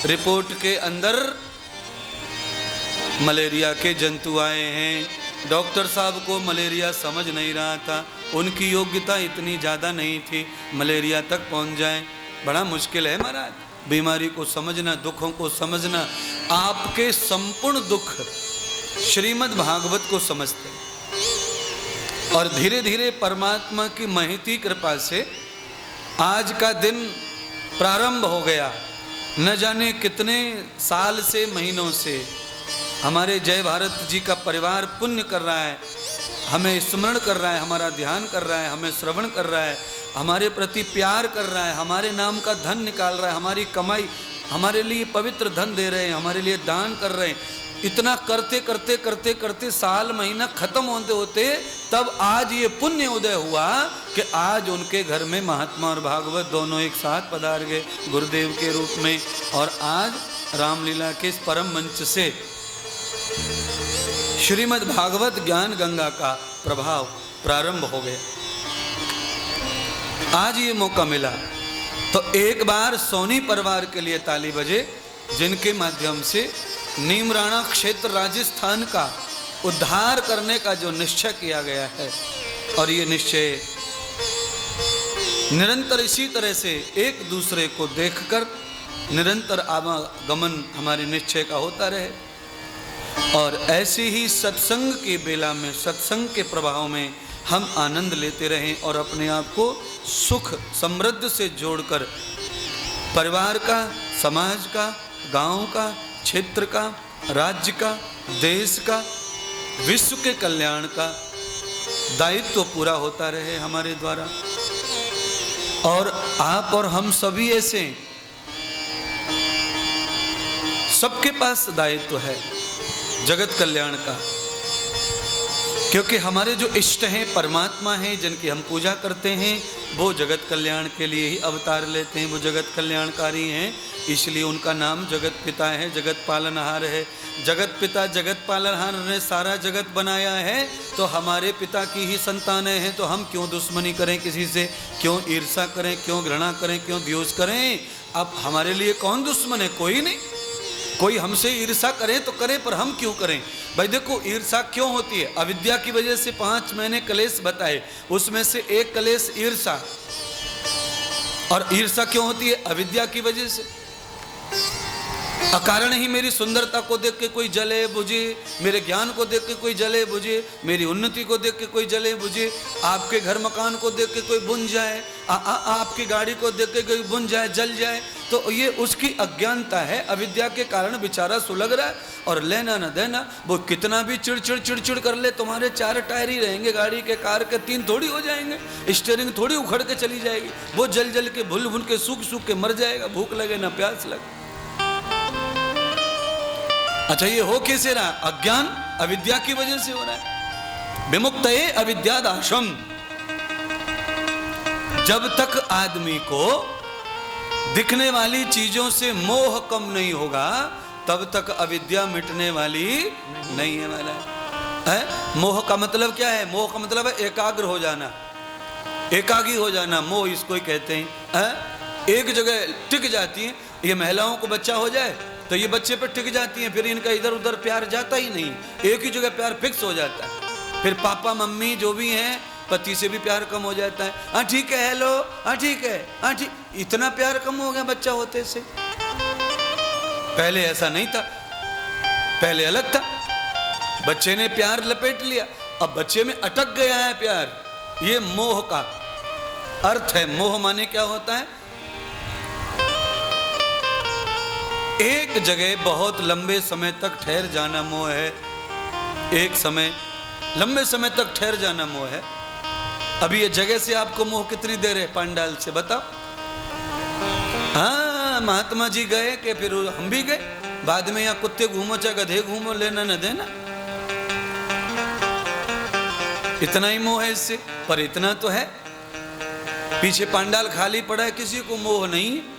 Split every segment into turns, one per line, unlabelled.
Report के अंदर malaria के जंतु आए हैं। डॉक्टर साहब को मलेरिया समझ नहीं रहा था, उनकी योग्यता इतनी ज़्यादा नहीं थी मलेरिया तक पहुंच जाए। बड़ा मुश्किल है महाराज, बीमारी को समझना, दुखों को समझना। आपके संपूर्ण दुख श्रीमद् भागवत को समझते हैं और धीरे धीरे परमात्मा की महती कृपा से आज का दिन प्रारंभ हो गया। न जाने कितने साल से, महीनों से हमारे जय भारत जी का परिवार पुण्य कर रहा है, हमें स्मरण कर रहा है, हमारा ध्यान कर रहा है, हमें श्रवण कर रहा है, हमारे प्रति प्यार कर रहा है, हमारे नाम का धन निकाल रहा है, हमारी कमाई, हमारे लिए पवित्र धन दे रहे हैं, हमारे लिए दान कर रहे हैं। इतना करते करते करते करते साल महीना खत्म होते होते तब आज ये पुण्य उदय हुआ कि आज उनके घर में महात्मा और भागवत दोनों एक साथ पधार गए गुरुदेव के रूप में। और आज रामलीला के इस परम मंच से श्रीमद् भागवत ज्ञान गंगा का प्रभाव प्रारंभ हो गया। आज ये मौका मिला तो एक बार सोनी परिवार के लिए ताली बजे, जिनके माध्यम से नीमराणा क्षेत्र राजस्थान का उद्धार करने का जो निश्चय किया गया है। और ये निश्चय निरंतर इसी तरह से एक दूसरे को देखकर निरंतर आवागमन हमारे निश्चय का होता रहे और ऐसे ही सत्संग की बेला में, सत्संग के प्रभाव में हम आनंद लेते रहें और अपने आप को सुख समृद्ध से जोड़कर परिवार का, समाज का, गांव का, क्षेत्र का, राज्य का, देश का, विश्व के कल्याण का दायित्व पूरा होता रहे हमारे द्वारा। और आप और हम सभी ऐसे, सबके पास दायित्व है जगत कल्याण का, क्योंकि हमारे जो इष्ट हैं परमात्मा हैं, जिनकी हम पूजा करते हैं, वो जगत कल्याण के लिए ही अवतार लेते हैं, वो जगत कल्याणकारी हैं। इसलिए उनका नाम जगत पिता है, जगत पालनहार है। जगत पिता, जगत पालनहार ने सारा जगत बनाया है, तो हमारे पिता की ही संतानें हैं, तो हम क्यों दुश्मनी करें किसी से, क्यों ईर्ष्या करें, क्यों घृणा करें, क्यों द्वेष करें। अब हमारे लिए कौन दुश्मन है? कोई नहीं। कोई हमसे ईर्ष्या करे तो करे, पर हम क्यों करें भाई? देखो ईर्ष्या क्यों होती है? अविद्या की वजह से 5 मैंने कलेश बताए, उसमें से एक कलेश ईर्ष्या। और ईर्ष्या क्यों होती है? अविद्या की वजह से। अकारण ही मेरी सुंदरता को देख के कोई जले बुझे, मेरे ज्ञान को देख के कोई जले बुझे, मेरी उन्नति को देख के कोई जले बुझे, आपके घर मकान को देख के कोई बुझ जाए, आपकी गाड़ी को देख के कोई बुझ जाए, जल जाए, तो ये उसकी अज्ञानता है। अविद्या के कारण बेचारा सुलग रहा है और लेना न देना। वो कितना भी चिड़चिड़ चिड़चिड़ कर ले, तुम्हारे 4 टायर ही रहेंगे गाड़ी के, कार के 3 थोड़ी हो जाएंगे, स्टीयरिंग थोड़ी उखड़ के चली जाएगी। वो जल जल के, भूल भूल के, सूख सूख के मर जाएगा, भूख लगे ना प्यास लगे। अच्छा, ये हो कैसे रहा? अज्ञान, अविद्या की वजह से हो रहा है। विमुक्तये अविद्यादाशम। जब तक आदमी को दिखने वाली चीजों से मोह कम नहीं होगा, तब तक अविद्या मिटने वाली नहीं है। वाला है मोह का मतलब क्या है? मोह का मतलब है एकाग्र हो जाना, एकागी हो जाना। मोह इसको ही कहते हैं। एक जगह टिक जाती है। ये महिलाओं को बच्चा हो जाए तो ये बच्चे पर टिक जाती हैं, फिर इनका इधर उधर प्यार जाता ही नहीं, एक ही जगह प्यार फिक्स हो जाता है। फिर पापा मम्मी जो भी हैं, पति से भी प्यार कम हो जाता है। हाँ ठीक है, हेलो, हाँ ठीक है, हाँ ठीक। इतना प्यार कम हो गया बच्चा होते से। पहले ऐसा नहीं था, पहले अलग था। बच्चे ने प्यार लपेट लिया, अब बच्चे में अटक गया है प्यार। ये मोह का अर्थ है। मोह माने क्या होता है? एक जगह बहुत लंबे समय तक ठहर जाना मोह है। एक समय, लंबे समय तक ठहर जाना मोह है। अभी ये जगह से आपको मोह कितनी देर है? पंडाल से बताओ। हाँ, महात्मा जी गए कि फिर हम भी गए। बाद में यहाँ कुत्ते घूमो चाहे गधे घूमो, लेना न देना। इतना ही मोह है इससे। पर इतना तो है, पीछे पंडाल खाली पड़ा है, किसी को मोह नहीं है।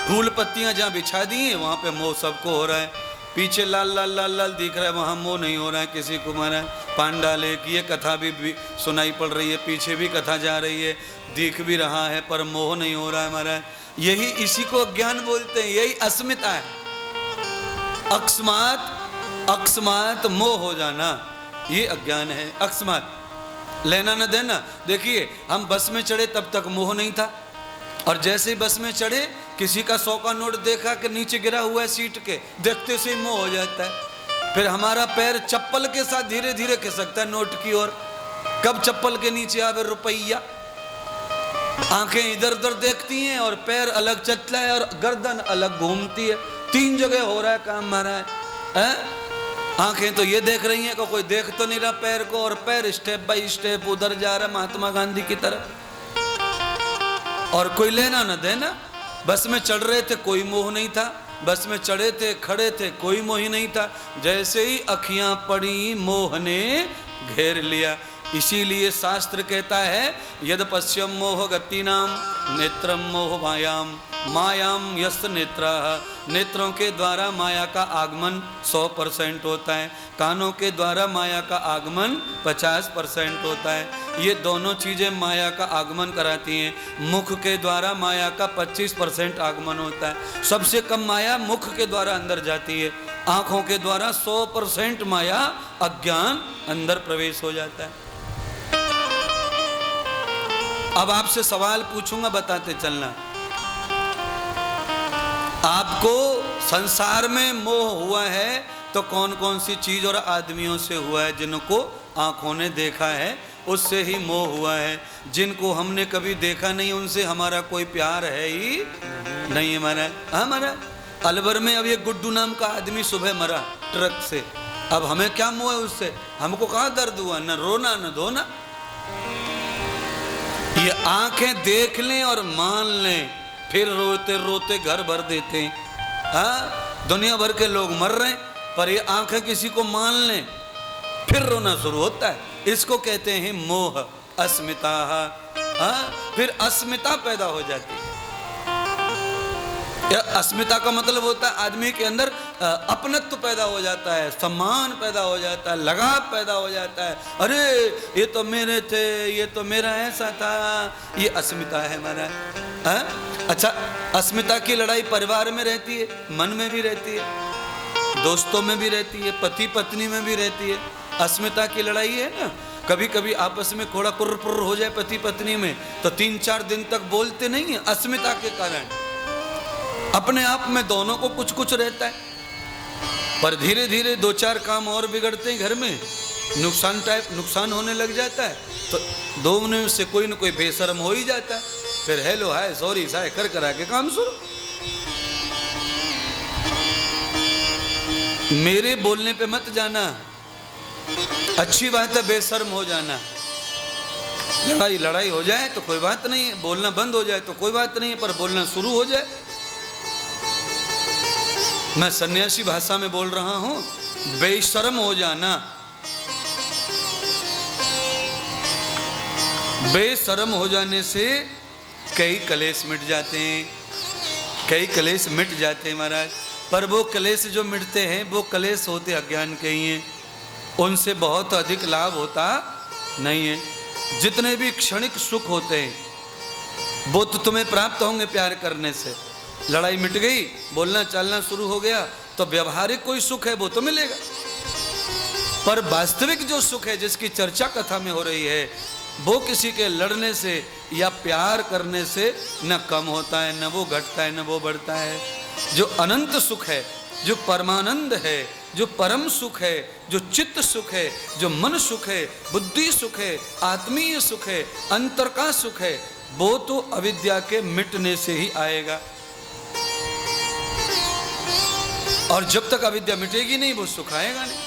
फूल पत्तियां जहाँ बिछा दी हैं वहाँ पे मोह सबको हो रहा है। पीछे लाल लाल लाल लाल दिख रहा है, वहाँ मोह नहीं हो रहा है किसी को। मारा पांडाल एक ये कथा भी सुनाई पड़ रही है, पीछे भी कथा जा रही है, दिख भी रहा है, पर मोह नहीं हो रहा है हमारा। यही इसी को अज्ञान बोलते हैं, यही अस्मिता है। अकस्मात मोह हो जाना, ये अज्ञान है। अकस्मात लेना न देना। देखिए हम बस में चढ़े तब तक मोह नहीं था, और जैसे ही बस में चढ़े किसी का 100 का नोट देखा कि नीचे गिरा हुआ है सीट के, देखते से ही मोह हो जाता है। फिर हमारा पैर चप्पल के साथ धीरे धीरे खिसकता है नोट की ओर, कब चप्पल के नीचे आवे रुपया। आंखें इधर उधर देखती हैं और पैर अलग चलता है और गर्दन अलग घूमती है। 3 जगह हो रहा है काम हमारा है? आंखें तो ये देख रही हैं कि कोई देख तो नहीं रहा पैर को, और पैर स्टेप बाय स्टेप उधर जा रहा महात्मा गांधी की तरफ, और कोई लेना न देना। बस में चढ़ रहे थे कोई मोह नहीं था, बस में चढ़े थे खड़े थे कोई मोह ही नहीं था। जैसे ही अखियां पड़ी मोह ने घेर लिया। इसीलिए शास्त्र कहता है यद पश्यम मोह गतिनाम नेत्रम मोह मायाम मायाम यस्त नेत्र। नेत्रों के द्वारा माया का आगमन 100% होता है, कानों के द्वारा माया का आगमन 50% होता है। ये दोनों चीज़ें माया का आगमन कराती हैं। मुख के द्वारा माया का 25% आगमन होता है। सबसे कम माया मुख के द्वारा अंदर जाती है। आँखों के द्वारा 100% माया अज्ञान अंदर प्रवेश हो जाता है। अब आपसे सवाल पूछूंगा, बताते चलना। आपको संसार में मोह हुआ है तो कौन कौन सी चीज और आदमियों से हुआ है? जिनको आंखों ने देखा है उससे ही मोह हुआ है। जिनको हमने कभी देखा नहीं उनसे हमारा कोई प्यार है ही नहीं। हमारा अलवर में अब ये गुड्डू नाम का आदमी सुबह मरा ट्रक से। अब हमें क्या मोह है उससे? हमको कहाँ दर्द हुआ? न रोना न धोना। ये आंखें देख लें और मान लें, फिर रोते रोते घर भर देते हैं। हाँ, दुनिया भर के लोग मर रहे हैं, पर ये आंखें किसी को मान लें फिर रोना शुरू होता है। इसको कहते हैं मोह, अस्मिता। हाँ, फिर अस्मिता पैदा हो जाती है। अस्मिता का मतलब होता है आदमी के अंदर अपनत्व पैदा हो जाता है, सम्मान पैदा हो जाता है, लगाव पैदा हो जाता है। अरे ये तो मेरे थे, ये तो मेरा ऐसा था। ये अस्मिता है हमारा। अच्छा, अस्मिता की लड़ाई परिवार में रहती है, मन में भी रहती है, दोस्तों में भी रहती है, पति पत्नी में भी रहती है। अस्मिता की लड़ाई है ना। कभी कभी आपस में थोड़ा कुर्र हो जाए पति पत्नी में तो 3-4 दिन तक बोलते नहीं है, अस्मिता के कारण। अपने आप में दोनों को कुछ कुछ रहता है, पर धीरे धीरे 2-4 काम और बिगड़ते हैं घर में, नुकसान होने लग जाता है, तो दोनों से कोई न कोई बेशर्म हो ही जाता है। फिर हेलो हाय सॉरी साय कर करा के काम शुरू। मेरे बोलने पे मत जाना, अच्छी बात है बेशर्म हो जाना। लड़ाई हो जाए तो कोई बात नहीं है, बोलना बंद हो जाए तो कोई बात नहीं है, पर बोलना शुरू हो जाए। मैं सन्यासी भाषा में बोल रहा हूं, बेशर्म हो जाना। बेशर्म हो जाने से कई कलेश मिट जाते हैं, कई कलेश मिट जाते हैं महाराज। पर वो कलेश जो मिटते हैं वो कलेश होते अज्ञान के ही हैं, उनसे बहुत अधिक लाभ होता नहीं है। जितने भी क्षणिक सुख होते हैं वो तो तुम्हें प्राप्त होंगे प्यार करने से। लड़ाई मिट गई, बोलना चालना शुरू हो गया, तो व्यवहारिक कोई सुख है वो तो मिलेगा। पर वास्तविक जो सुख है जिसकी चर्चा कथा में हो रही है वो किसी के लड़ने से या प्यार करने से न कम होता है, न वो घटता है, न वो बढ़ता है। जो अनंत सुख है, जो परमानंद है, जो परम सुख है, जो चित्त सुख है, जो मन सुख है, बुद्धि सुख है, आत्मीय सुख है, अंतर का सुख है, वो तो अविद्या के मिटने से ही आएगा। और जब तक अविद्या मिटेगी नहीं वो सुख आएगा नहीं।